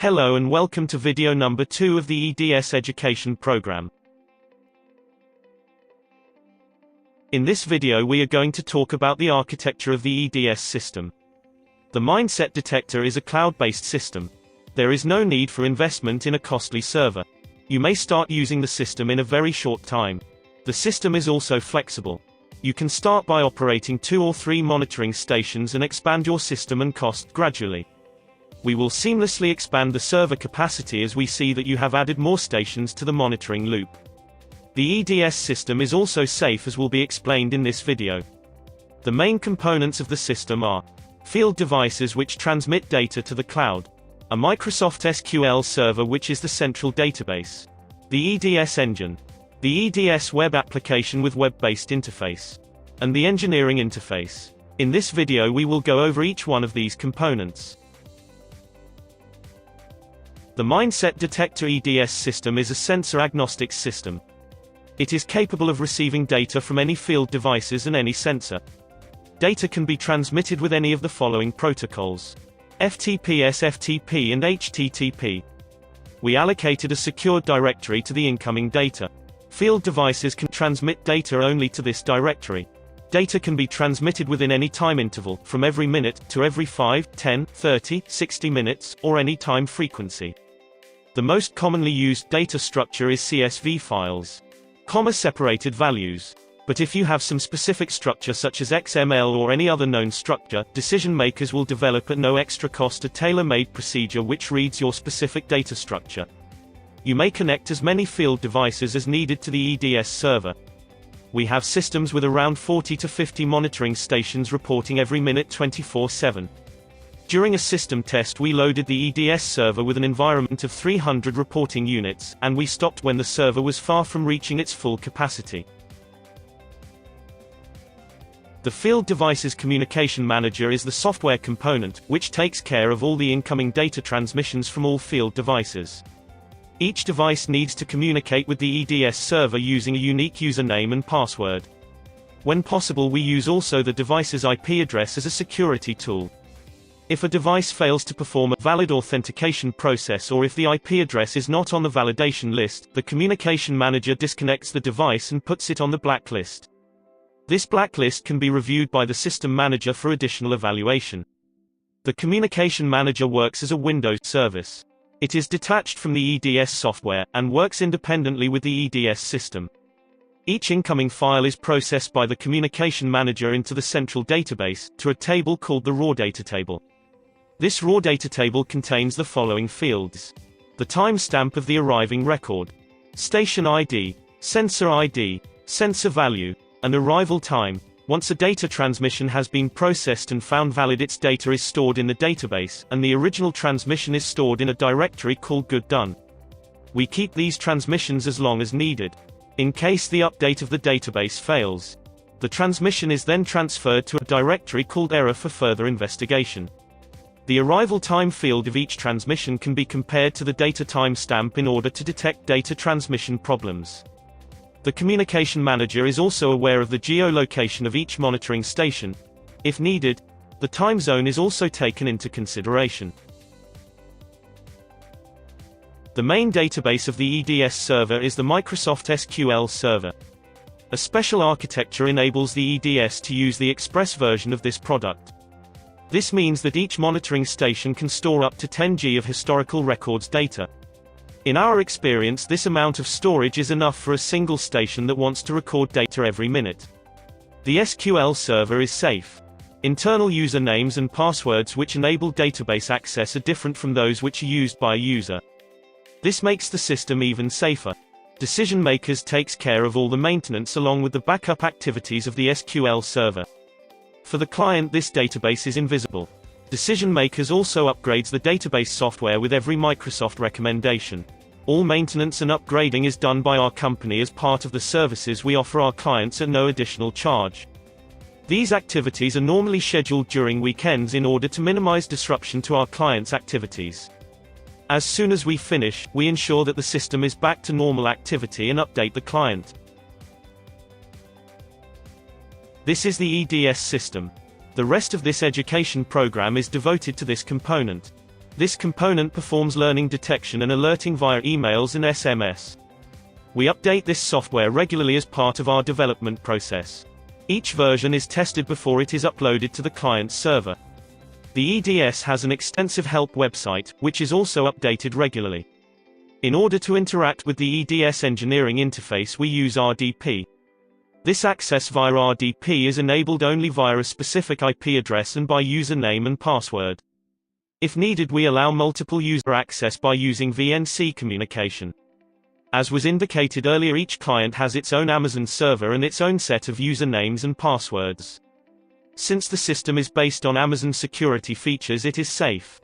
Hello and welcome to video number 2 of the EDS education program. In this video we are going to talk about the architecture of the EDS system. The mindset detector is a cloud-based system. There is no need for investment in a costly server. You may start using the system in a very short time. The system is also flexible. You can start by operating 2 or 3 monitoring stations and expand your system and cost gradually. We will seamlessly expand the server capacity as we see that you have added more stations to the monitoring loop. The EDS system is also safe, as will be explained in this video. The main components of the system are field devices which transmit data to the cloud, a Microsoft SQL server which is the central database, the EDS engine, the EDS web application with web-based interface, and the engineering interface. In this video we will go over each one of these components. The Mindset Detector EDS system is a sensor-agnostic system. It is capable of receiving data from any field devices and any sensor. Data can be transmitted with any of the following protocols: FTP, SFTP and HTTP. We allocated a secured directory to the incoming data. Field devices can transmit data only to this directory. Data can be transmitted within any time interval, from every minute, to every 5, 10, 30, 60 minutes, or any time frequency. The most commonly used data structure is CSV files, comma-separated values. But if you have some specific structure such as XML or any other known structure, decision makers will develop at no extra cost a tailor-made procedure which reads your specific data structure. You may connect as many field devices as needed to the EDS server. We have systems with around 40 to 50 monitoring stations reporting every minute 24/7. During a system test we loaded the EDS server with an environment of 300 reporting units, and we stopped when the server was far from reaching its full capacity. The Field Devices Communication Manager is the software component, which takes care of all the incoming data transmissions from all field devices. Each device needs to communicate with the EDS server using a unique username and password. When possible we use also the device's IP address as a security tool. If a device fails to perform a valid authentication process, or if the IP address is not on the validation list, the Communication Manager disconnects the device and puts it on the blacklist. This blacklist can be reviewed by the System Manager for additional evaluation. The Communication Manager works as a Windows service. It is detached from the EDS software, and works independently with the EDS system. Each incoming file is processed by the Communication Manager into the central database, to a table called the raw data table. This raw data table contains the following fields: the timestamp of the arriving record, station ID, sensor ID, sensor value, and arrival time. Once a data transmission has been processed and found valid, its data is stored in the database, and the original transmission is stored in a directory called Good Done. We keep these transmissions as long as needed. In case the update of the database fails, the transmission is then transferred to a directory called Error for further investigation. The arrival time field of each transmission can be compared to the data timestamp in order to detect data transmission problems. The Communication Manager is also aware of the geolocation of each monitoring station. If needed, the time zone is also taken into consideration. The main database of the EDS server is the Microsoft SQL server. A special architecture enables the EDS to use the Express version of this product. This means that each monitoring station can store up to 10 GB of historical records data. In our experience, this amount of storage is enough for a single station that wants to record data every minute. The SQL server is safe. Internal usernames and passwords which enable database access are different from those which are used by a user. This makes the system even safer. Decision Makers takes care of all the maintenance along with the backup activities of the SQL server. For the client, this database is invisible. Decision Makers also upgrades the database software with every Microsoft recommendation. All maintenance and upgrading is done by our company as part of the services we offer our clients at no additional charge. These activities are normally scheduled during weekends in order to minimize disruption to our clients' activities. As soon as we finish, we ensure that the system is back to normal activity and update the client. This is the EDS system. The rest of this education program is devoted to this component. This component performs learning detection and alerting via emails and SMS. We update this software regularly as part of our development process. Each version is tested before it is uploaded to the client's server. The EDS has an extensive help website, which is also updated regularly. In order to interact with the EDS engineering interface, we use RDP. This access via RDP is enabled only via a specific IP address and by username and password. If needed, we allow multiple user access by using VNC communication. As was indicated earlier, each client has its own Amazon server and its own set of usernames and passwords. Since the system is based on Amazon security features, it is safe.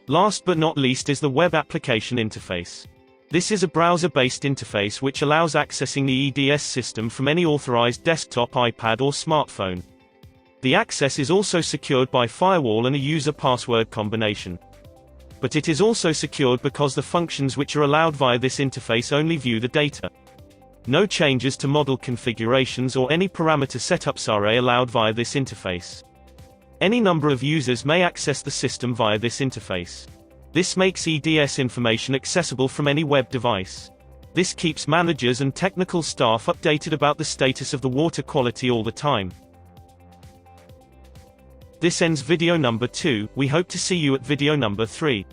Last but not least is the web application interface. This is a browser-based interface which allows accessing the EDS system from any authorized desktop, iPad or smartphone. The access is also secured by firewall and a user password combination. But it is also secured because the functions which are allowed via this interface only view the data. No changes to model configurations or any parameter setups are allowed via this interface. Any number of users may access the system via this interface. This makes EDS information accessible from any web device. This keeps managers and technical staff updated about the status of the water quality all the time. This ends video number 2, we hope to see you at video number 3.